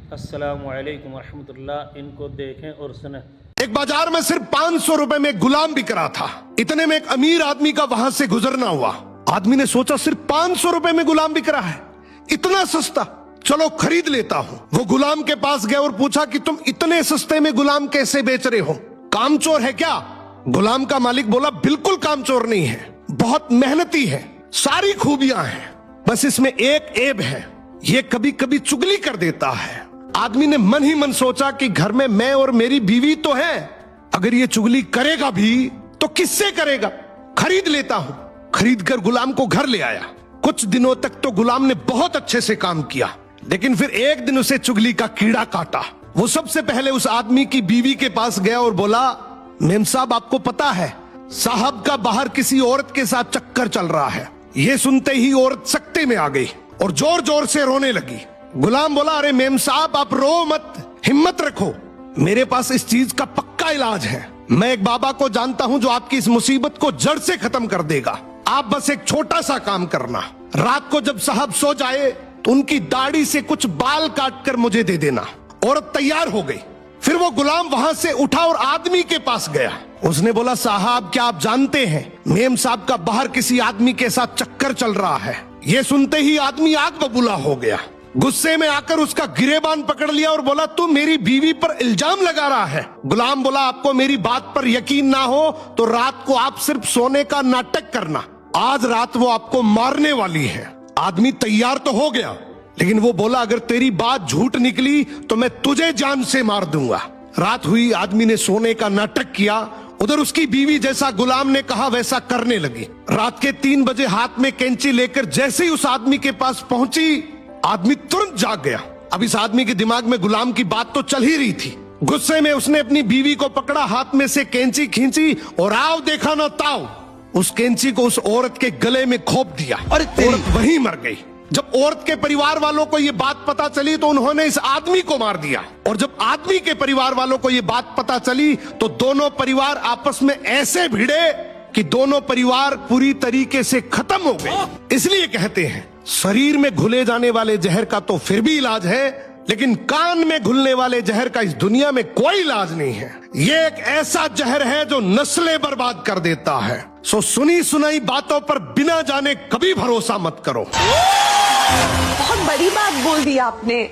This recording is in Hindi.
अस्सलामुअलैकुम रहमतुल्लाह। इनको देखें और सुने। एक बाजार में सिर्फ 500 रुपए में गुलाम बिक रहा था। इतने में एक अमीर आदमी का वहां से गुजरना हुआ। आदमी ने सोचा सिर्फ 500 रुपए में गुलाम बिक रहा है, इतना सस्ता, चलो खरीद लेता हूं। वो गुलाम के पास गया और पूछा कि तुम इतने सस्ते में गुलाम कैसे बेच रहे हो, कामचोर है क्या? गुलाम का मालिक बोला बिल्कुल कामचोर नहीं है, बहुत मेहनती है, सारी खूबियां हैं, बस इसमें एक ऐब है, ये कभी कभी चुगली कर देता है। आदमी ने मन ही मन सोचा कि घर में मैं और मेरी बीवी तो है, अगर ये चुगली करेगा भी तो किससे करेगा, खरीद लेता हूं। खरीद कर गुलाम को घर ले आया। कुछ दिनों तक तो गुलाम ने बहुत अच्छे से काम किया, लेकिन फिर एक दिन उसे चुगली का कीड़ा काटा। वो सबसे पहले उस आदमी की बीवी के पास गया और बोला, मेम साहब आपको पता है साहब का बाहर किसी औरत के साथ चक्कर चल रहा है। ये सुनते ही औरत सकते में आ गई और जोर जोर से रोने लगी। गुलाम बोला, अरे मेम साहब आप रो मत, हिम्मत रखो, मेरे पास इस चीज का पक्का इलाज है। मैं एक बाबा को जानता हूं जो आपकी इस मुसीबत को जड़ से खत्म कर देगा। आप बस एक छोटा सा काम करना, रात को जब साहब सो जाए तो उनकी दाढ़ी से कुछ बाल काट कर मुझे दे देना। औरत तैयार हो गई। फिर वो गुलाम वहां से उठा और आदमी के पास गया। उसने बोला, साहब क्या आप जानते हैं मेम साहब का बाहर किसी आदमी के साथ चक्कर चल रहा है। ये सुनते ही आदमी आग बबूला हो गया। गुस्से में आकर उसका गिरेबान पकड़ लिया और बोला, तू मेरी बीवी पर इल्जाम लगा रहा है। गुलाम बोला, आपको मेरी बात पर यकीन ना हो तो रात को आप सिर्फ सोने का नाटक करना, आज रात वो आपको मारने वाली है। आदमी तैयार तो हो गया, लेकिन वो बोला, अगर तेरी बात झूठ निकली तो मैं तुझे जान से मार दूंगा। रात हुई, आदमी ने सोने का नाटक किया। उधर उसकी बीवी जैसा गुलाम ने कहा वैसा करने लगी। रात के 3 बजे हाथ में कैंची लेकर जैसे ही उस आदमी के पास पहुंची, आदमी तुरंत जाग गया। अब इस आदमी के दिमाग में गुलाम की बात तो चल ही रही थी। गुस्से में उसने अपनी बीवी को पकड़ा, हाथ में से कैंची खींची और आओ देखा ना ताओ, उस कैंची को उस औरत के गले में खोप दिया। औरत वहीं मर गई। जब औरत के परिवार वालों को ये बात पता चली तो उन्होंने इस आदमी को मार दिया। और जब आदमी के परिवार वालों को ये बात पता चली तो दोनों परिवार आपस में ऐसे भिड़े कि दोनों परिवार पूरी तरीके से खत्म हो गए। इसलिए कहते हैं शरीर में घुले जाने वाले जहर का तो फिर भी इलाज है, लेकिन कान में घुलने वाले जहर का इस दुनिया में कोई इलाज नहीं है। ये एक ऐसा जहर है जो नस्लें बर्बाद कर देता है। सो सुनी सुनाई बातों पर बिना जाने कभी भरोसा मत करो। बहुत बड़ी बात बोल दी आपने।